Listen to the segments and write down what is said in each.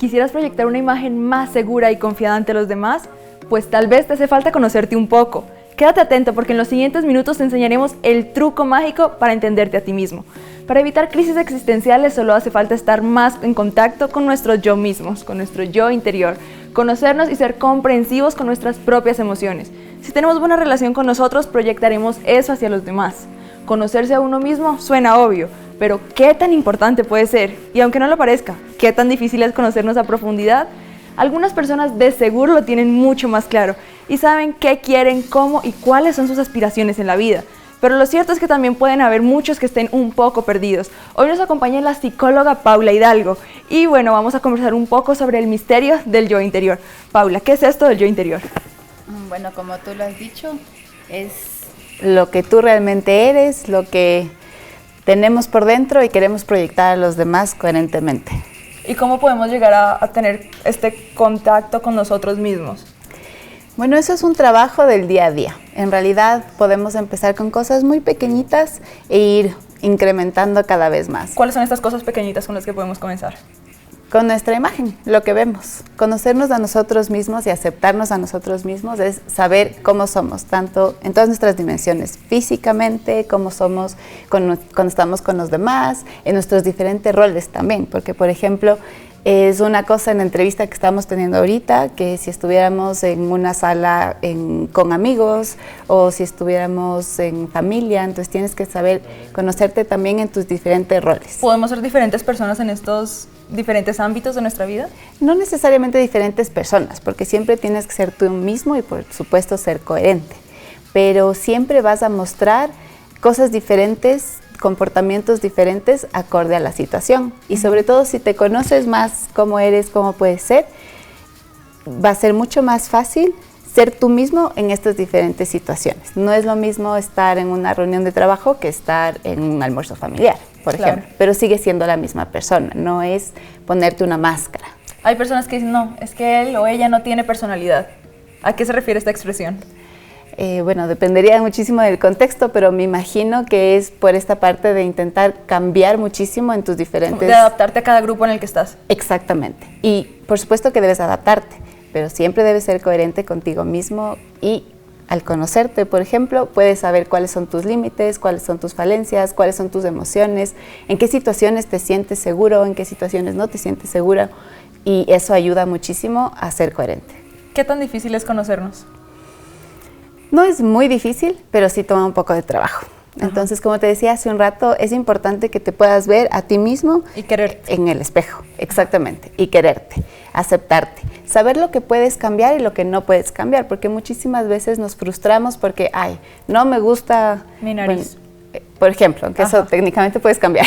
¿Quisieras proyectar una imagen más segura y confiada ante los demás? Pues tal vez te hace falta conocerte un poco. Quédate atento porque en los siguientes minutos te enseñaremos el truco mágico para entenderte a ti mismo. Para evitar crisis existenciales solo hace falta estar más en contacto con nuestro yo mismos, con nuestro yo interior, conocernos y ser comprensivos con nuestras propias emociones. Si tenemos buena relación con nosotros, proyectaremos eso hacia los demás. Conocerse a uno mismo suena obvio, pero ¿qué tan importante puede ser? Y aunque no lo parezca, ¿qué tan difícil es conocernos a profundidad? Algunas personas de seguro lo tienen mucho más claro y saben qué quieren, cómo y cuáles son sus aspiraciones en la vida. Pero lo cierto es que también pueden haber muchos que estén un poco perdidos. Hoy nos acompaña la psicóloga Paula Hidalgo y bueno, vamos a conversar un poco sobre el misterio del yo interior. Paula, ¿qué es esto del yo interior? Bueno, como tú lo has dicho, es lo que tú realmente eres, lo que tenemos por dentro y queremos proyectar a los demás coherentemente. ¿Y cómo podemos llegar a tener este contacto con nosotros mismos? Bueno, eso es un trabajo del día a día. En realidad podemos empezar con cosas muy pequeñitas e ir incrementando cada vez más. ¿Cuáles son estas cosas pequeñitas con las que podemos comenzar? Con nuestra imagen, lo que vemos. Conocernos a nosotros mismos y aceptarnos a nosotros mismos es saber cómo somos, tanto en todas nuestras dimensiones, físicamente, cómo somos cuando estamos con los demás, en nuestros diferentes roles también, porque por ejemplo, es una cosa en la entrevista que estamos teniendo ahorita, que si estuviéramos en una sala con amigos o si estuviéramos en familia, entonces tienes que saber conocerte también en tus diferentes roles. ¿Podemos ser diferentes personas en estos diferentes ámbitos de nuestra vida? No necesariamente diferentes personas, porque siempre tienes que ser tú mismo y por supuesto ser coherente, pero siempre vas a mostrar cosas diferentes, comportamientos diferentes acorde a la situación y sobre todo si te conoces más cómo eres, cómo puedes ser, va a ser mucho más fácil ser tú mismo en estas diferentes situaciones. No es lo mismo estar en una reunión de trabajo que estar en un almuerzo familiar, por ejemplo, pero sigue siendo la misma persona, no es ponerte una máscara. Hay personas que dicen, no, es que él o ella no tiene personalidad. ¿A qué se refiere esta expresión? Bueno, dependería muchísimo del contexto, pero me imagino que es por esta parte de intentar cambiar muchísimo en tus diferentes... De adaptarte a cada grupo en el que estás. Exactamente. Y por supuesto que debes adaptarte, pero siempre debes ser coherente contigo mismo y al conocerte, por ejemplo, puedes saber cuáles son tus límites, cuáles son tus falencias, cuáles son tus emociones, en qué situaciones te sientes seguro, en qué situaciones no te sientes segura y eso ayuda muchísimo a ser coherente. ¿Qué tan difícil es conocernos? No es muy difícil, pero sí toma un poco de trabajo. Entonces, como te decía hace un rato, es importante que te puedas ver a ti mismo y quererte en el espejo, exactamente, y quererte, aceptarte, saber lo que puedes cambiar y lo que no puedes cambiar, porque muchísimas veces nos frustramos porque, ay, no me gusta mi nariz. Bueno, por ejemplo, que eso técnicamente puedes cambiar,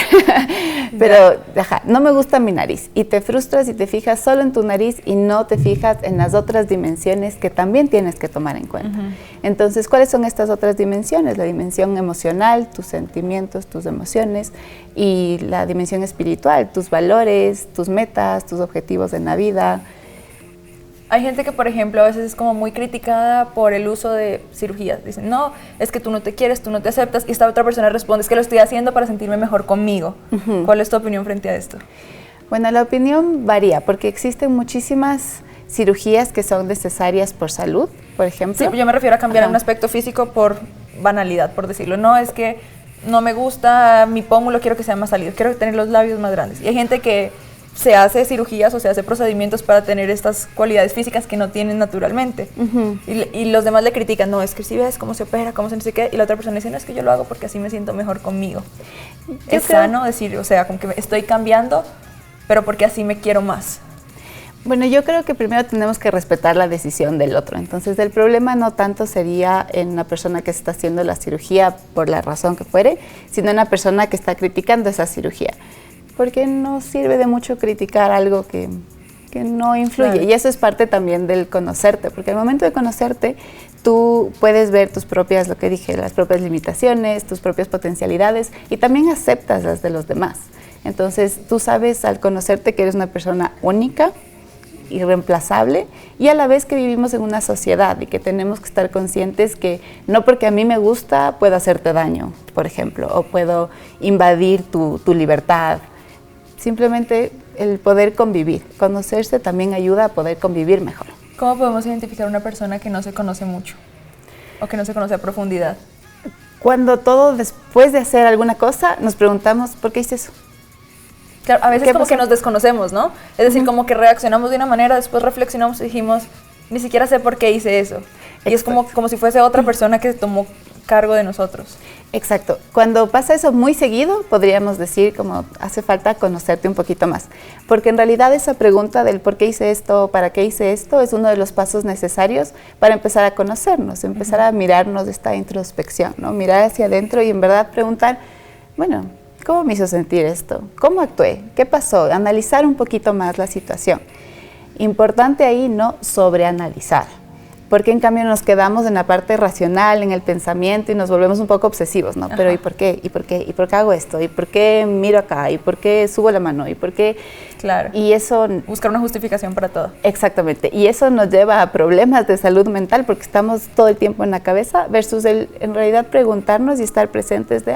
pero no me gusta mi nariz y te frustras y te fijas solo en tu nariz y no te fijas en las otras dimensiones que también tienes que tomar en cuenta. Entonces, ¿cuáles son estas otras dimensiones? La dimensión emocional, tus sentimientos, tus emociones y la dimensión espiritual, tus valores, tus metas, tus objetivos en la vida. Hay gente que, por ejemplo, a veces es como muy criticada por el uso de cirugías. Dicen, no, es que tú no te quieres, tú no te aceptas. Y esta otra persona responde, es que lo estoy haciendo para sentirme mejor conmigo. ¿Cuál es tu opinión frente a esto? Bueno, la opinión varía porque existen muchísimas cirugías que son necesarias por salud, por ejemplo. Sí, yo me refiero a cambiar un aspecto físico por banalidad, por decirlo. No, es que no me gusta mi pómulo, quiero que sea más salido, quiero tener los labios más grandes. Y hay gente que se hace cirugías o se hace procedimientos para tener estas cualidades físicas que no tienen naturalmente. Y los demás le critican, no, es que si ves cómo se opera, cómo se no sé qué, y la otra persona dice, no, es que yo lo hago porque así me siento mejor conmigo. Es sano decir, o sea, como que estoy cambiando, pero porque así me quiero más. Bueno, yo creo que primero tenemos que respetar la decisión del otro. Entonces, el problema no tanto sería en una persona que está haciendo la cirugía por la razón que fuere, sino en una persona que está criticando esa cirugía. Porque no sirve de mucho criticar algo que no influye. Claro. Y eso es parte también del conocerte, porque al momento de conocerte, tú puedes ver tus propias, lo que dije, las propias limitaciones, tus propias potencialidades y también aceptas las de los demás. Entonces, tú sabes al conocerte que eres una persona única, irreemplazable y a la vez que vivimos en una sociedad y que tenemos que estar conscientes que no porque a mí me gusta puedo hacerte daño, por ejemplo, o puedo invadir tu libertad. Simplemente el poder convivir. Conocerse también ayuda a poder convivir mejor. ¿Cómo podemos identificar una persona que no se conoce mucho o que no se conoce a profundidad? Cuando todo después de hacer alguna cosa nos preguntamos, ¿por qué hice eso? Claro, a veces como que nos desconocemos, ¿no? Es decir, como que reaccionamos de una manera, después reflexionamos y dijimos, ni siquiera sé por qué hice eso. Y es como si fuese otra persona que se tomó cargo de nosotros. Exacto. Cuando pasa eso muy seguido, podríamos decir como hace falta conocerte un poquito más. Porque en realidad esa pregunta del por qué hice esto, para qué hice esto, es uno de los pasos necesarios para empezar a conocernos, empezar a mirarnos esta introspección, ¿no? Mirar hacia adentro y en verdad preguntar, bueno, ¿cómo me hizo sentir esto? ¿Cómo actué? ¿Qué pasó? Analizar un poquito más la situación. Importante ahí no sobreanalizar. Porque en cambio nos quedamos en la parte racional, en el pensamiento y nos volvemos un poco obsesivos, ¿no? Ajá. Pero ¿y por qué? ¿Y por qué? ¿Y por qué hago esto? ¿Y por qué miro acá? ¿Y por qué subo la mano? ¿Y por qué? Claro. Y eso... Buscar una justificación para todo. Exactamente. Y eso nos lleva a problemas de salud mental porque estamos todo el tiempo en la cabeza versus en realidad preguntarnos y estar presentes de,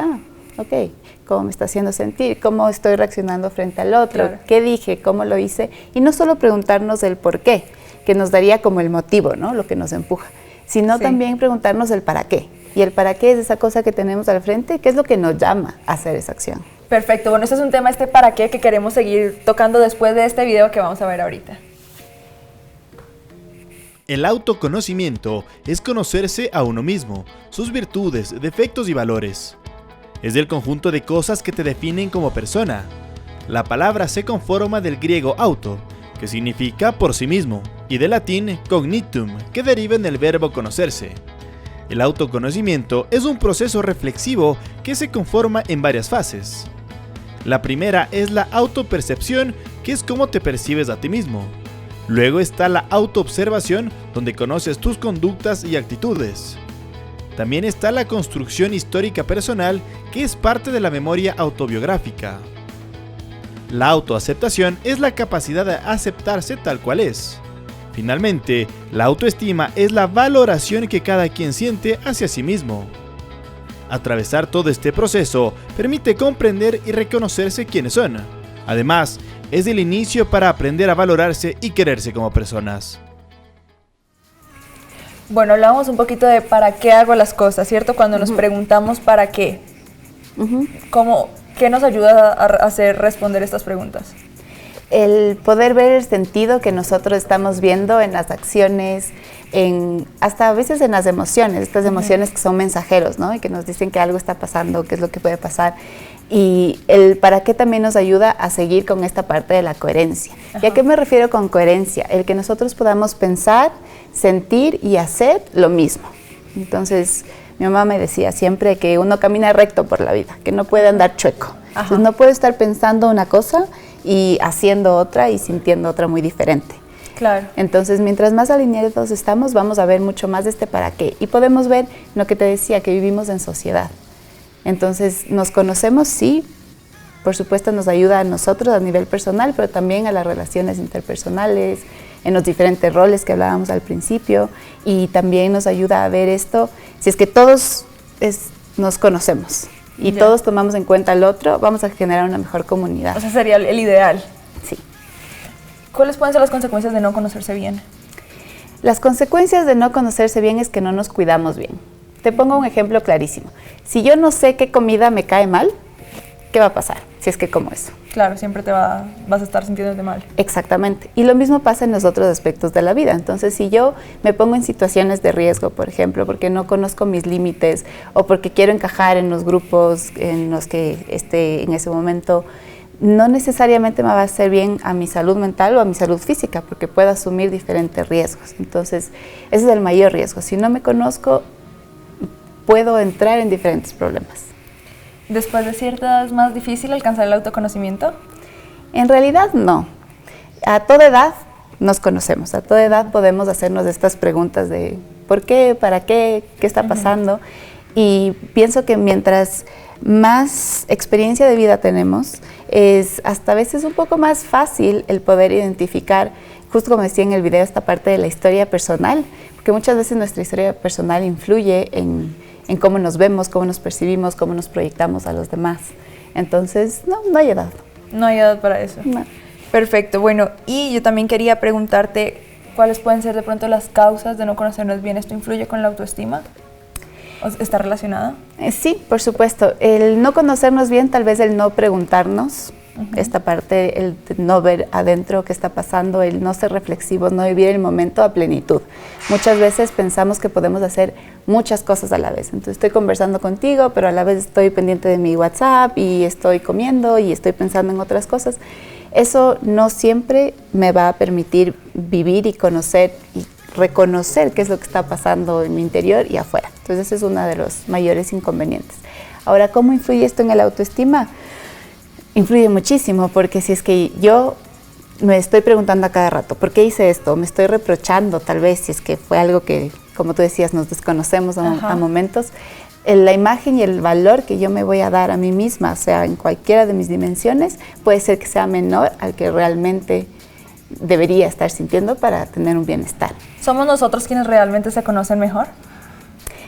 ok, ¿cómo me está haciendo sentir? ¿Cómo estoy reaccionando frente al otro? Claro. ¿Qué dije? ¿Cómo lo hice? Y no solo preguntarnos el por qué, que nos daría como el motivo, ¿no? Lo que nos empuja, sino también preguntarnos el para qué. Y el para qué es esa cosa que tenemos al frente, ¿qué es lo que nos llama a hacer esa acción? Perfecto, bueno, este es un tema, para qué, que queremos seguir tocando después de este video que vamos a ver ahorita. El autoconocimiento es conocerse a uno mismo, sus virtudes, defectos y valores. Es el conjunto de cosas que te definen como persona. La palabra se conforma del griego auto, que significa por sí mismo, y del latín cognitum, que deriva en el verbo conocerse. El autoconocimiento es un proceso reflexivo que se conforma en varias fases. La primera es la autopercepción, que es cómo te percibes a ti mismo. Luego está la autoobservación, donde conoces tus conductas y actitudes. También está la construcción histórica personal, que es parte de la memoria autobiográfica. La autoaceptación es la capacidad de aceptarse tal cual es. Finalmente, la autoestima es la valoración que cada quien siente hacia sí mismo. Atravesar todo este proceso permite comprender y reconocerse quiénes son. Además, es el inicio para aprender a valorarse y quererse como personas. Bueno, hablábamos un poquito de para qué hago las cosas, ¿cierto? Cuando nos preguntamos para qué. ¿Qué nos ayuda a hacer responder estas preguntas? El poder ver el sentido que nosotros estamos viendo en las acciones, hasta a veces en las emociones, estas emociones que son mensajeros, ¿no? Y que nos dicen que algo está pasando, qué es lo que puede pasar. Y el para qué también nos ayuda a seguir con esta parte de la coherencia. ¿Y a qué me refiero con coherencia? El que nosotros podamos pensar, sentir y hacer lo mismo. Entonces, mi mamá me decía siempre que uno camina recto por la vida, que no puede andar chueco. Entonces, no puedo estar pensando una cosa y haciendo otra y sintiendo otra muy diferente. Claro. Entonces, mientras más alineados estamos, vamos a ver mucho más de este para qué. Y podemos ver lo que te decía, que vivimos en sociedad. Entonces, nos conocemos, sí, por supuesto nos ayuda a nosotros a nivel personal, pero también a las relaciones interpersonales, en los diferentes roles que hablábamos al principio, y también nos ayuda a ver esto, si es que todos nos conocemos y todos tomamos en cuenta al otro, vamos a generar una mejor comunidad. O sea, sería el ideal. Sí. ¿Cuáles pueden ser las consecuencias de no conocerse bien? Las consecuencias de no conocerse bien es que no nos cuidamos bien. Te pongo un ejemplo clarísimo. Si yo no sé qué comida me cae mal, ¿qué va a pasar si es que como eso? Claro, siempre vas a estar sintiéndote mal. Exactamente. Y lo mismo pasa en los otros aspectos de la vida. Entonces, si yo me pongo en situaciones de riesgo, por ejemplo, porque no conozco mis límites o porque quiero encajar en los grupos en los que esté en ese momento, no necesariamente me va a hacer bien a mi salud mental o a mi salud física, porque puedo asumir diferentes riesgos. Entonces, ese es el mayor riesgo. Si no me conozco, puedo entrar en diferentes problemas. ¿Después de cierta edad es más difícil alcanzar el autoconocimiento? En realidad no. A toda edad nos conocemos, a toda edad podemos hacernos estas preguntas de ¿por qué? ¿Para qué? ¿Qué está pasando? Y pienso que mientras más experiencia de vida tenemos, es hasta a veces un poco más fácil el poder identificar, justo como decía en el video, esta parte de la historia personal, porque muchas veces nuestra historia personal influye en cómo nos vemos, cómo nos percibimos, cómo nos proyectamos a los demás. Entonces, no hay edad. No hay edad para eso. No. Perfecto, bueno, y yo también quería preguntarte cuáles pueden ser de pronto las causas de no conocernos bien. ¿Esto influye con la autoestima? ¿O está relacionada? Sí, por supuesto. El no conocernos bien, tal vez el no preguntarnos, esta parte, el no ver adentro qué está pasando, el no ser reflexivo, no vivir el momento a plenitud. Muchas veces pensamos que podemos hacer muchas cosas a la vez. Entonces estoy conversando contigo, pero a la vez estoy pendiente de mi WhatsApp y estoy comiendo y estoy pensando en otras cosas. Eso no siempre me va a permitir vivir y conocer y reconocer qué es lo que está pasando en mi interior y afuera. Entonces ese es uno de los mayores inconvenientes. Ahora, ¿cómo influye esto en el autoestima? Influye muchísimo, porque si es que yo me estoy preguntando a cada rato, ¿por qué hice esto? Me estoy reprochando tal vez, si es que fue algo que, como tú decías, nos desconocemos a momentos. La imagen y el valor que yo me voy a dar a mí misma, o sea, en cualquiera de mis dimensiones, puede ser que sea menor al que realmente debería estar sintiendo para tener un bienestar. ¿Somos nosotros quienes realmente se conocen mejor?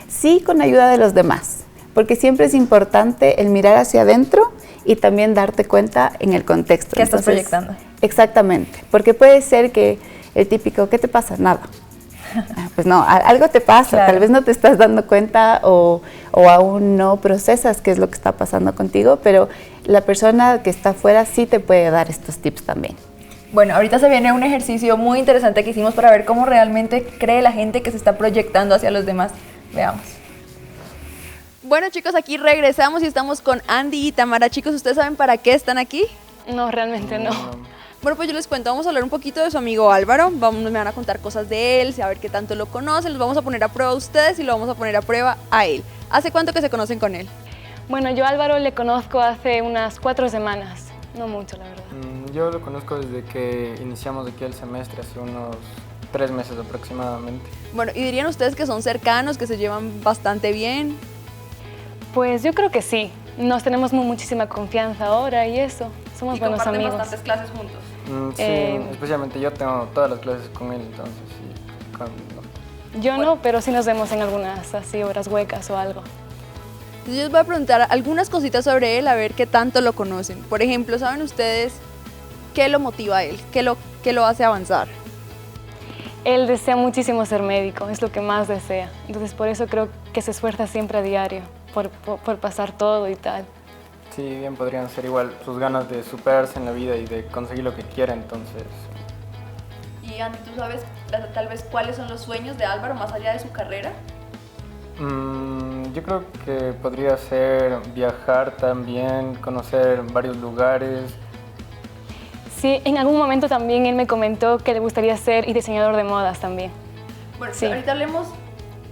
Sí, con ayuda de los demás, porque siempre es importante el mirar hacia adentro y también darte cuenta en el contexto. ¿Qué estás proyectando? Exactamente, porque puede ser que el típico, ¿qué te pasa? Nada. Pues no, algo te pasa, claro. Tal vez no te estás dando cuenta o aún no procesas qué es lo que está pasando contigo, pero la persona que está afuera sí te puede dar estos tips también. Bueno, ahorita se viene un ejercicio muy interesante que hicimos para ver cómo realmente cree la gente que se está proyectando hacia los demás. Veamos. Bueno, chicos, aquí regresamos y estamos con Andy y Tamara. Chicos, ¿ustedes saben para qué están aquí? No, realmente no. Bueno, pues yo les cuento, vamos a hablar un poquito de su amigo Álvaro, me van a contar cosas de él, a ver qué tanto lo conocen, los vamos a poner a prueba a ustedes y lo vamos a poner a prueba a él. ¿Hace cuánto que se conocen con él? Bueno, yo a Álvaro le conozco hace unas 4 semanas, no mucho la verdad. Yo lo conozco desde que iniciamos aquí el semestre, hace unos 3 meses aproximadamente. Bueno, ¿y dirían ustedes que son cercanos, que se llevan bastante bien? Pues yo creo que sí, nos tenemos muchísima confianza ahora y eso, somos buenos amigos. ¿Y comparten bastantes clases juntos? Sí, especialmente yo tengo todas las clases con él, entonces sí. Yo no, pero sí nos vemos en algunas así horas huecas o algo. Entonces yo les voy a preguntar algunas cositas sobre él, a ver qué tanto lo conocen. Por ejemplo, ¿saben ustedes qué lo motiva a él? ¿Qué lo hace avanzar? Él desea muchísimo ser médico, es lo que más desea. Entonces por eso creo que se esfuerza siempre a diario, por pasar todo y tal. Sí, bien podrían ser igual sus ganas de superarse en la vida y de conseguir lo que quiera, entonces. Y Andy, ¿tú sabes tal vez cuáles son los sueños de Álvaro más allá de su carrera? Yo creo que podría ser viajar también, conocer varios lugares. Sí, en algún momento también él me comentó que le gustaría ser diseñador de modas también. Bueno, sí. Ahorita hablemos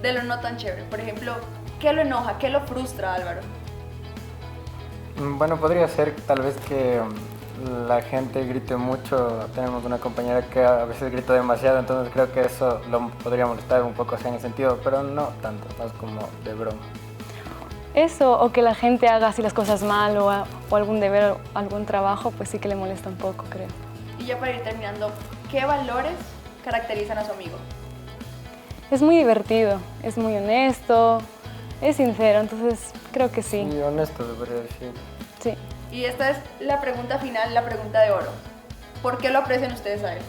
de lo no tan chévere. Por ejemplo, ¿qué lo enoja? ¿Qué lo frustra, Álvaro? Bueno, podría ser tal vez que la gente grite mucho. Tenemos una compañera que a veces grita demasiado, entonces creo que eso lo podría molestar un poco así en el sentido, pero no tanto, más como de broma. Eso, o que la gente haga así las cosas mal o algún deber o algún trabajo, pues sí que le molesta un poco, creo. Y ya para ir terminando, ¿qué valores caracterizan a su amigo? Es muy divertido, es muy honesto, es sincero, entonces creo que sí. Sí, honesto, debería decir. Sí. Y esta es la pregunta final, la pregunta de oro. ¿Por qué lo aprecian ustedes a él?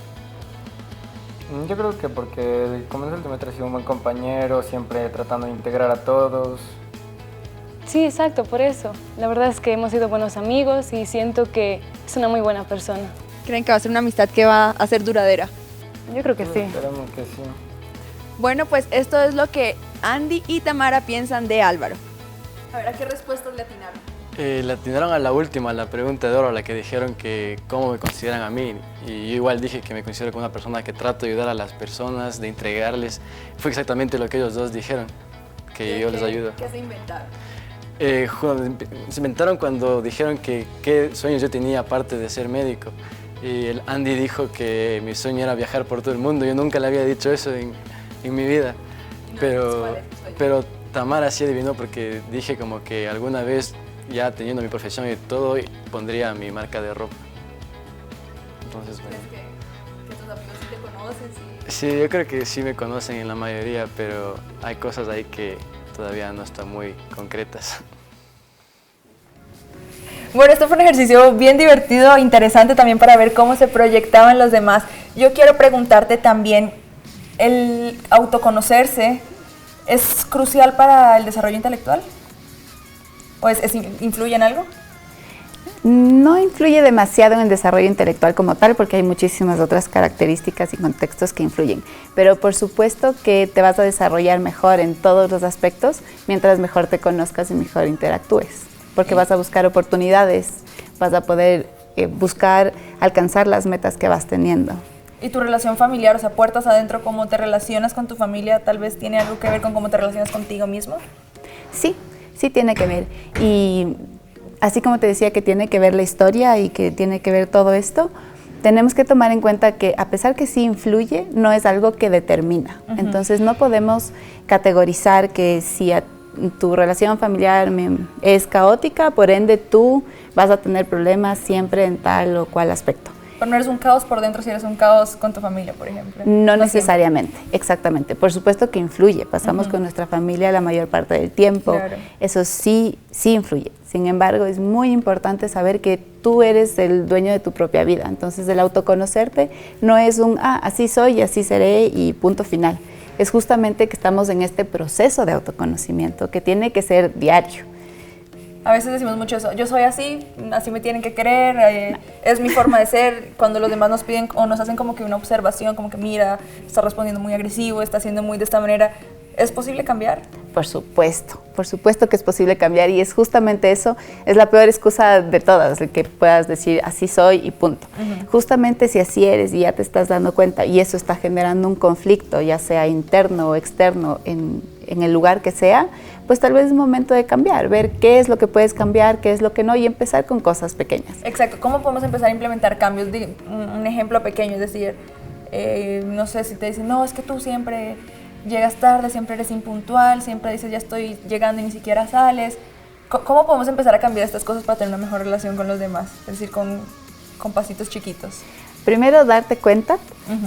Yo creo que porque desde que comenzó el semestre ha sido un buen compañero, siempre tratando de integrar a todos. Sí, exacto, por eso. La verdad es que hemos sido buenos amigos y siento que es una muy buena persona. ¿Creen que va a ser una amistad que va a ser duradera? Yo creo que sí. Esperemos que sí. Bueno, pues esto es lo que Andy y Tamara piensan de Álvaro. A ver, ¿a qué respuestas le atinaron? Le atinaron a la última, a la pregunta de oro, a la que dijeron que cómo me consideran a mí. Y yo igual dije que me considero como una persona que trato de ayudar a las personas, de entregarles. Fue exactamente lo que ellos dos dijeron, que yo les ayudo. ¿Qué se inventaron? Se inventaron cuando dijeron que qué sueños yo tenía aparte de ser médico. Y el Andy dijo que mi sueño era viajar por todo el mundo. Yo nunca le había dicho eso en mi vida. No, pero Tamara sí adivinó porque dije como que alguna vez, ya teniendo mi profesión y todo, pondría mi marca de ropa. Entonces, bueno. ¿Crees que tus amigos sí te conocen? Sí, yo creo que sí me conocen en la mayoría, pero hay cosas ahí que todavía no están muy concretas. Bueno, esto fue un ejercicio bien divertido, interesante también para ver cómo se proyectaban los demás. Yo quiero preguntarte también, ¿el autoconocerse es crucial para el desarrollo intelectual? ¿O influye en algo? No influye demasiado en el desarrollo intelectual como tal, porque hay muchísimas otras características y contextos que influyen. Pero por supuesto que te vas a desarrollar mejor en todos los aspectos mientras mejor te conozcas y mejor interactúes. Porque vas a buscar oportunidades, vas a poder buscar alcanzar las metas que vas teniendo. ¿Y tu relación familiar, o sea, puertas adentro, cómo te relacionas con tu familia, tal vez tiene algo que ver con cómo te relacionas contigo mismo? Sí, sí tiene que ver. Y así como te decía que tiene que ver la historia y que tiene que ver todo esto, tenemos que tomar en cuenta que a pesar que sí influye, no es algo que determina. Entonces no podemos categorizar que si tu relación familiar es caótica, por ende tú vas a tener problemas siempre en tal o cual aspecto. Pero no eres un caos por dentro si eres un caos con tu familia, por ejemplo. No necesariamente, exactamente. Por supuesto que influye. Pasamos con nuestra familia la mayor parte del tiempo. Claro. Eso sí influye. Sin embargo, es muy importante saber que tú eres el dueño de tu propia vida. Entonces, el autoconocerte no es así soy y así seré y punto final. Es justamente que estamos en este proceso de autoconocimiento que tiene que ser diario. A veces decimos mucho eso, yo soy así me tienen que querer, es mi forma de ser. Cuando los demás nos piden o nos hacen como que una observación, como que mira, está respondiendo muy agresivo, está haciendo muy de esta manera, ¿es posible cambiar? Por supuesto que es posible cambiar y es justamente eso, es la peor excusa de todas, el que puedas decir así soy y punto. Justamente si así eres y ya te estás dando cuenta y eso está generando un conflicto, ya sea interno o externo en el lugar que sea, pues tal vez es momento de cambiar, ver qué es lo que puedes cambiar, qué es lo que no y empezar con cosas pequeñas. Exacto, ¿cómo podemos empezar a implementar cambios? Un ejemplo pequeño, es decir, no sé si te dicen, no, es que tú siempre llegas tarde, siempre eres impuntual, siempre dices ya estoy llegando y ni siquiera sales. ¿Cómo podemos empezar a cambiar estas cosas para tener una mejor relación con los demás? Es decir, con pasitos chiquitos. Primero, darte cuenta.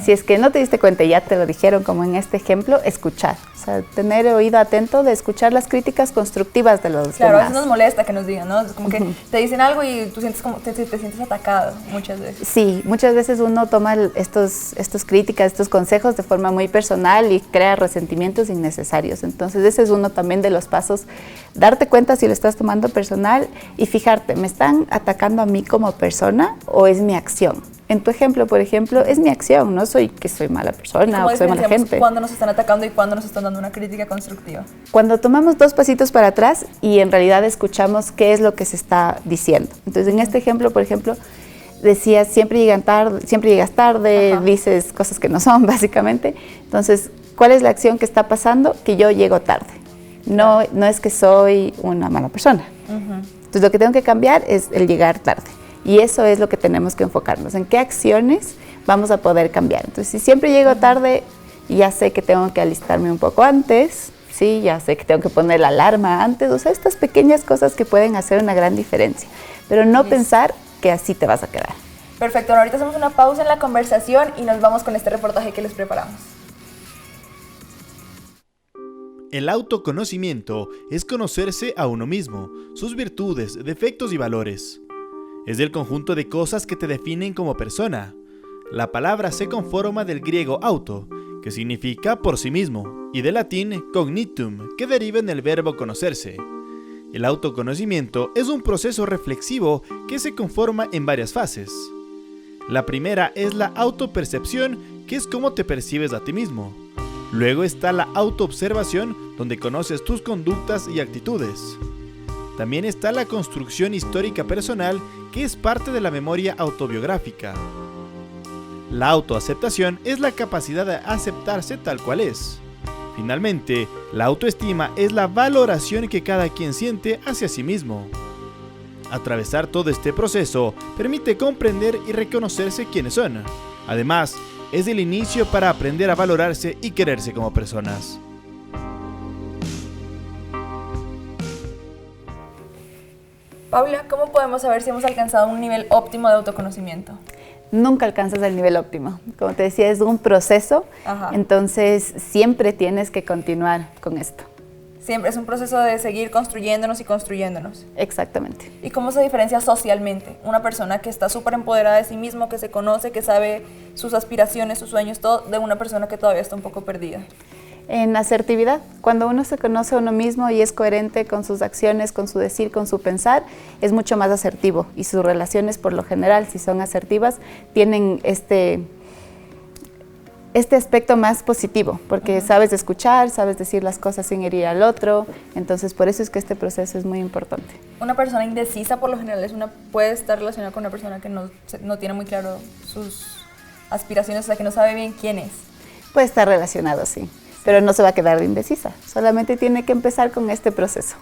Si es que no te diste cuenta y ya te lo dijeron, como en este ejemplo, escuchar. O sea, tener oído atento de escuchar las críticas constructivas de los demás. Claro, a veces nos molesta que nos digan, ¿no? Es como que te dicen algo y tú sientes como te sientes atacado muchas veces. Sí, muchas veces uno toma estos críticas, estos consejos de forma muy personal y crea resentimientos innecesarios. Entonces, ese es uno también de los pasos. Darte cuenta si lo estás tomando personal y fijarte, ¿me están atacando a mí como persona o es mi acción? En tu ejemplo, por ejemplo, es mi acción, no soy que soy mala persona o soy mala gente. ¿Cuándo nos están atacando y cuándo nos están dando una crítica constructiva? Cuando tomamos 2 pasitos para atrás y en realidad escuchamos qué es lo que se está diciendo. Entonces, en este ejemplo, por ejemplo, decías siempre llegas tarde, dices cosas que no son, básicamente. Entonces, ¿cuál es la acción que está pasando? Que yo llego tarde. No es que soy una mala persona. Entonces, lo que tengo que cambiar es el llegar tarde. Y eso es lo que tenemos que enfocarnos, en qué acciones vamos a poder cambiar. Entonces, si siempre llego tarde, ya sé que tengo que alistarme un poco antes, ¿sí? Ya sé que tengo que poner la alarma antes, o sea, estas pequeñas cosas que pueden hacer una gran diferencia, pero no pensar que así te vas a quedar. Perfecto, ahorita hacemos una pausa en la conversación y nos vamos con este reportaje que les preparamos. El autoconocimiento es conocerse a uno mismo, sus virtudes, defectos y valores. Es el conjunto de cosas que te definen como persona. La palabra se conforma del griego auto, que significa por sí mismo, y del latín cognitum, que deriva en el verbo conocerse. El autoconocimiento es un proceso reflexivo que se conforma en varias fases. La primera es la autopercepción, que es cómo te percibes a ti mismo. Luego está la autoobservación, donde conoces tus conductas y actitudes. También está la construcción histórica personal, que es parte de la memoria autobiográfica. La autoaceptación es la capacidad de aceptarse tal cual es. Finalmente, la autoestima es la valoración que cada quien siente hacia sí mismo. Atravesar todo este proceso permite comprender y reconocerse quiénes son. Además, es el inicio para aprender a valorarse y quererse como personas. Paula, ¿cómo podemos saber si hemos alcanzado un nivel óptimo de autoconocimiento? Nunca alcanzas el nivel óptimo. Como te decía, es un proceso, entonces siempre tienes que continuar con esto. Siempre es un proceso de seguir construyéndonos y construyéndonos. Exactamente. ¿Y cómo se diferencia socialmente una persona que está súper empoderada de sí mismo, que se conoce, que sabe sus aspiraciones, sus sueños, todo, de una persona que todavía está un poco perdida? En asertividad, cuando uno se conoce a uno mismo y es coherente con sus acciones, con su decir, con su pensar, es mucho más asertivo y sus relaciones por lo general, si son asertivas, tienen este aspecto más positivo, porque sabes escuchar, sabes decir las cosas sin herir al otro, entonces por eso es que este proceso es muy importante. Una persona indecisa por lo general puede estar relacionada con una persona que no tiene muy claro sus aspiraciones, o sea, que no sabe bien quién es. Puede estar relacionado, sí, pero no se va a quedar de indecisa, solamente tiene que empezar con este proceso.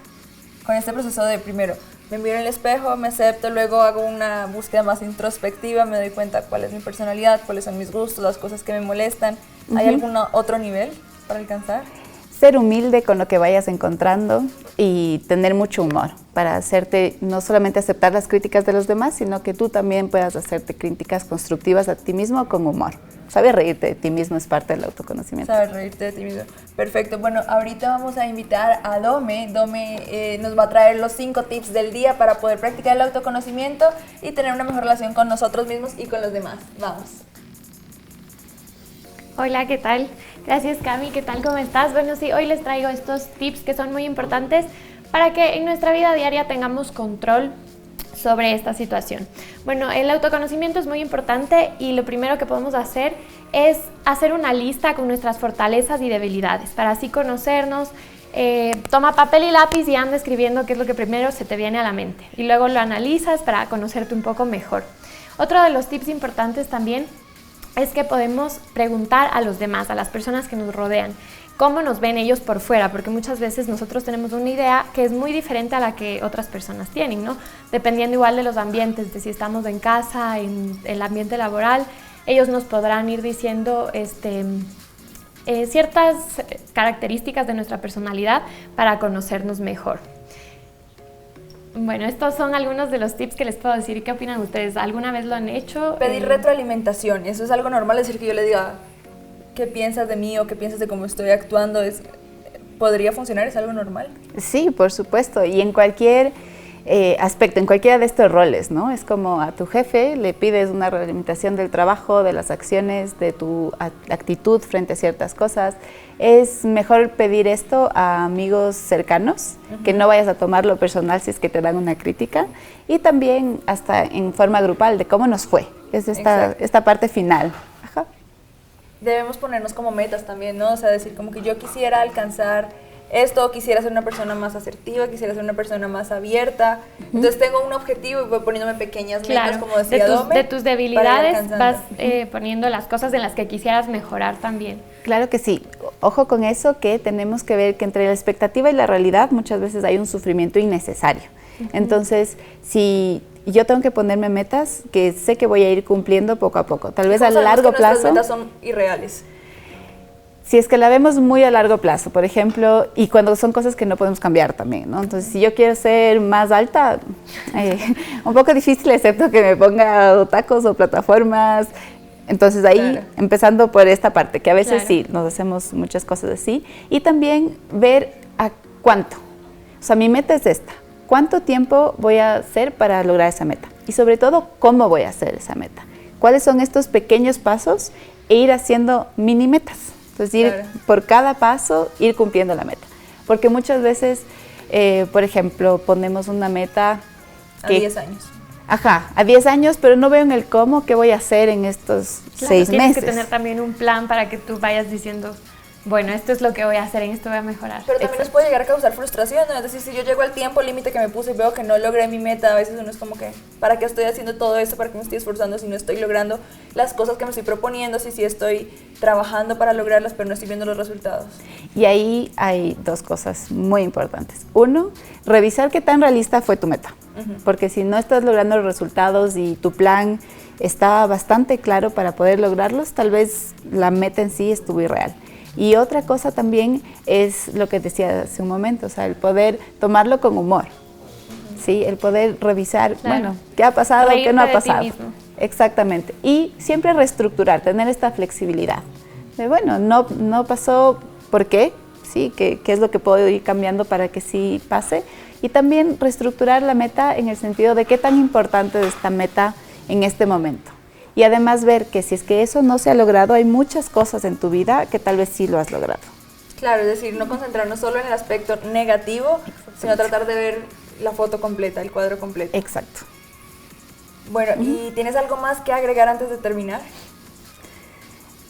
Con este proceso de primero, me miro en el espejo, me acepto, luego hago una búsqueda más introspectiva, me doy cuenta cuál es mi personalidad, cuáles son mis gustos, las cosas que me molestan. ¿Hay algún otro nivel para alcanzar? Ser humilde con lo que vayas encontrando y tener mucho humor para hacerte, no solamente aceptar las críticas de los demás, sino que tú también puedas hacerte críticas constructivas a ti mismo con humor. Saber reírte de ti mismo es parte del autoconocimiento. Saber reírte de ti mismo. Perfecto. Bueno, ahorita vamos a invitar a Dome. Dome nos va a traer los 5 tips del día para poder practicar el autoconocimiento y tener una mejor relación con nosotros mismos y con los demás. Vamos. Hola, ¿qué tal? Gracias, Cami. ¿Qué tal? ¿Cómo estás? Bueno, sí, hoy les traigo estos tips que son muy importantes para que en nuestra vida diaria tengamos control sobre esta situación. Bueno, el autoconocimiento es muy importante y lo primero que podemos hacer es hacer una lista con nuestras fortalezas y debilidades para así conocernos. Toma papel y lápiz y anda escribiendo qué es lo que primero se te viene a la mente y luego lo analizas para conocerte un poco mejor. Otro de los tips importantes también es que podemos preguntar a los demás, a las personas que nos rodean, cómo nos ven ellos por fuera, porque muchas veces nosotros tenemos una idea que es muy diferente a la que otras personas tienen, ¿no? Dependiendo igual de los ambientes, de si estamos en casa, en el ambiente laboral, ellos nos podrán ir diciendo ciertas características de nuestra personalidad para conocernos mejor. Bueno, estos son algunos de los tips que les puedo decir. ¿Qué opinan ustedes? ¿Alguna vez lo han hecho? Pedir retroalimentación, eso es algo normal, decir que yo le diga qué piensas de mí o qué piensas de cómo estoy actuando, ¿podría funcionar? ¿Es algo normal? Sí, por supuesto, y en cualquier aspecto, en cualquiera de estos roles, ¿no? Es como a tu jefe le pides una retroalimentación del trabajo, de las acciones, de tu actitud frente a ciertas cosas. Es mejor pedir esto a amigos cercanos, que no vayas a tomarlo personal si es que te dan una crítica, y también hasta en forma grupal de cómo nos fue. Es esta parte final. Ajá. Debemos ponernos como metas también, ¿no? O sea, decir como que yo quisiera alcanzar esto, quisiera ser una persona más asertiva, quisiera ser una persona más abierta. Entonces tengo un objetivo y voy poniéndome pequeñas metas, como decía Dome. De tus debilidades vas poniendo las cosas en las que quisieras mejorar también. Claro que sí. Ojo con eso, que tenemos que ver que entre la expectativa y la realidad muchas veces hay un sufrimiento innecesario. Entonces, si yo tengo que ponerme metas que sé que voy a ir cumpliendo poco a poco, tal vez a largo plazo. Las metas son irreales. Si es que la vemos muy a largo plazo, por ejemplo, y cuando son cosas que no podemos cambiar también, ¿no? Entonces, si yo quiero ser más alta, un poco difícil, excepto que me ponga tacos o plataformas. Entonces, ahí, empezando por esta parte, que a veces sí, nos hacemos muchas cosas así. Y también ver a cuánto. O sea, mi meta es esta. ¿Cuánto tiempo voy a hacer para lograr esa meta? Y sobre todo, ¿cómo voy a hacer esa meta? ¿Cuáles son estos pequeños pasos? E ir haciendo mini metas. Entonces, por cada paso, ir cumpliendo la meta. Porque muchas veces, por ejemplo, ponemos una meta a 10 años. Ajá, a 10 años, pero no veo en el cómo, qué voy a hacer en estos 6 meses. Tienes que tener también un plan para que tú vayas diciendo, bueno, esto es lo que voy a hacer, en esto voy a mejorar. Pero también nos puede llegar a causar frustración, ¿no? Es decir, si yo llego al tiempo límite que me puse y veo que no logré mi meta, a veces uno es como que, ¿para qué estoy haciendo todo esto? ¿Para qué me estoy esforzando si no estoy logrando las cosas que me estoy proponiendo? Si estoy trabajando para lograrlas, pero no estoy viendo los resultados. Y ahí hay 2 cosas muy importantes. 1, revisar qué tan realista fue tu meta. Porque si no estás logrando los resultados y tu plan está bastante claro para poder lograrlos, tal vez la meta en sí estuvo irreal. Y otra cosa también es lo que decía hace un momento, o sea, el poder tomarlo con humor, ¿sí? El poder revisar, bueno, qué ha pasado, qué no ha pasado. Exactamente. Y siempre reestructurar, tener esta flexibilidad. De, bueno, no pasó, ¿por qué? ¿sí? ¿Qué es lo que puedo ir cambiando para que sí pase? Y también reestructurar la meta en el sentido de qué tan importante es esta meta en este momento. Y además ver que si es que eso no se ha logrado, hay muchas cosas en tu vida que tal vez sí lo has logrado. Claro, es decir, no concentrarnos solo en el aspecto negativo, sino tratar de ver la foto completa, el cuadro completo. Exacto. Bueno, ¿y tienes algo más que agregar antes de terminar?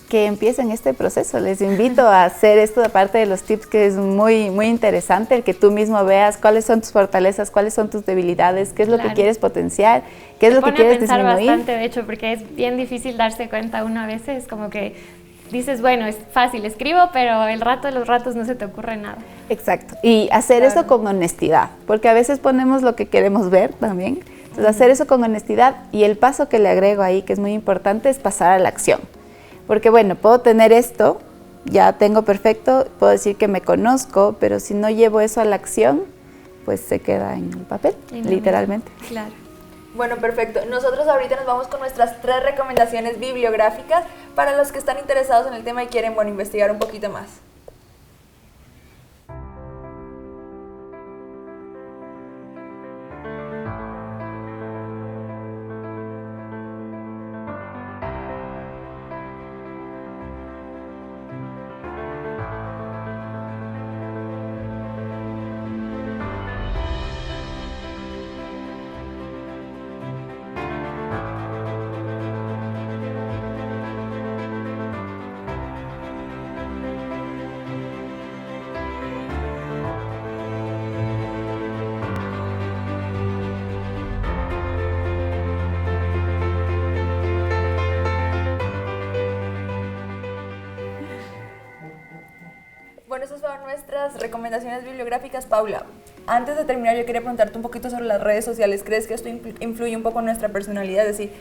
Que empiecen este proceso. Les invito a hacer esto de parte de los tips, que es muy, muy interesante, el que tú mismo veas cuáles son tus fortalezas, cuáles son tus debilidades, qué es lo que quieres potenciar, qué es lo que quieres disminuir. Me pone a pensar bastante, de hecho, porque es bien difícil darse cuenta uno a veces, como que dices, bueno, es fácil, escribo, pero el rato de los ratos no se te ocurre nada. Exacto, y hacer eso con honestidad, porque a veces ponemos lo que queremos ver también. Entonces, hacer eso con honestidad, y el paso que le agrego ahí, que es muy importante, es pasar a la acción. Porque bueno, puedo tener esto, ya tengo perfecto, puedo decir que me conozco, pero si no llevo eso a la acción, pues se queda en el papel, literalmente. Claro. Bueno, perfecto. Nosotros ahorita nos vamos con nuestras 3 recomendaciones bibliográficas para los que están interesados en el tema y quieren, bueno, investigar un poquito más. Bueno, esas fueron nuestras recomendaciones bibliográficas. Paula, antes de terminar yo quería preguntarte un poquito sobre las redes sociales. ¿Crees que esto influye un poco en nuestra personalidad? Es decir,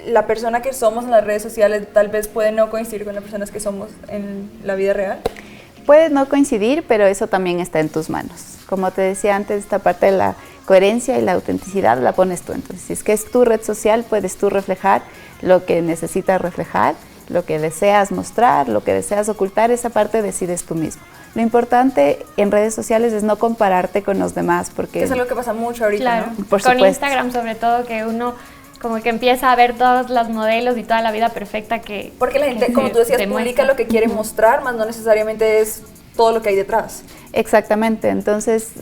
la persona que somos en las redes sociales tal vez puede no coincidir con las personas que somos en la vida real. Puede no coincidir, pero eso también está en tus manos. Como te decía antes, esta parte de la coherencia y la autenticidad la pones tú. Entonces, si es que es tu red social, puedes tú reflejar lo que necesitas reflejar, lo que deseas mostrar, lo que deseas ocultar, esa parte decides tú mismo. Lo importante en redes sociales es no compararte con los demás, porque... Que es algo que pasa mucho ahorita, claro, ¿no? Por con supuesto. Instagram sobre todo, que uno como que empieza a ver todas las modelos y toda la vida perfecta que... Porque la gente, como tú decías, publica lo que quiere mostrar, más no necesariamente es todo lo que hay detrás. Exactamente, entonces...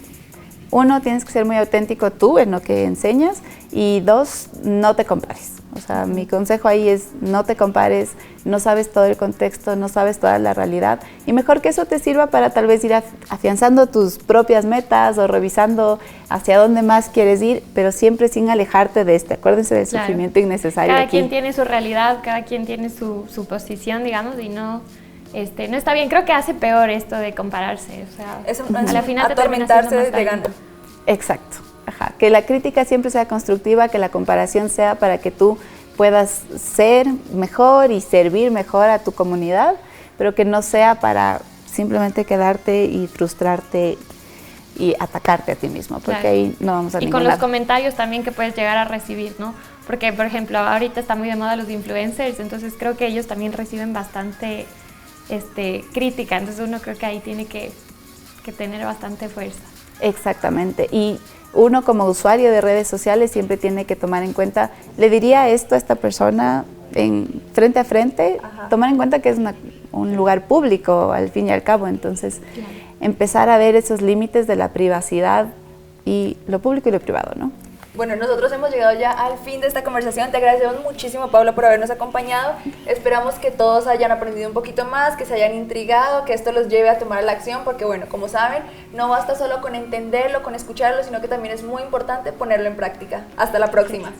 Uno, tienes que ser muy auténtico tú en lo que enseñas, y 2, no te compares. O sea, mi consejo ahí es no te compares, no sabes todo el contexto, no sabes toda la realidad, y mejor que eso te sirva para tal vez ir afianzando tus propias metas o revisando hacia dónde más quieres ir, pero siempre sin alejarte de Acuérdense del sufrimiento innecesario. Cada aquí. quien tiene su realidad, cada quien tiene su posición, digamos, y no está bien. Creo que hace peor esto de compararse. O sea, es a la final atormentarse de ganas. Exacto. Ajá. Que la crítica siempre sea constructiva, que la comparación sea para que tú puedas ser mejor y servir mejor a tu comunidad, pero que no sea para simplemente quedarte y frustrarte y atacarte a ti mismo, porque claro. ahí no vamos a ningún con los lado. comentarios también que puedes llegar a recibir, ¿no? Porque, por ejemplo, ahorita está muy de moda los influencers, entonces creo que ellos también reciben bastante crítica, entonces uno creo que ahí tiene que tener bastante fuerza. Exactamente, y uno como usuario de redes sociales siempre tiene que tomar en cuenta, le diría esto a esta persona frente a frente, Ajá. tomar en cuenta que es un lugar público al fin y al cabo, entonces empezar a ver esos límites de la privacidad y lo público y lo privado, ¿no? Bueno, nosotros hemos llegado ya al fin de esta conversación. Te agradecemos muchísimo, Paula, por habernos acompañado. Esperamos que todos hayan aprendido un poquito más, que se hayan intrigado, que esto los lleve a tomar la acción, porque bueno, como saben, no basta solo con entenderlo, con escucharlo, sino que también es muy importante ponerlo en práctica. Hasta la próxima.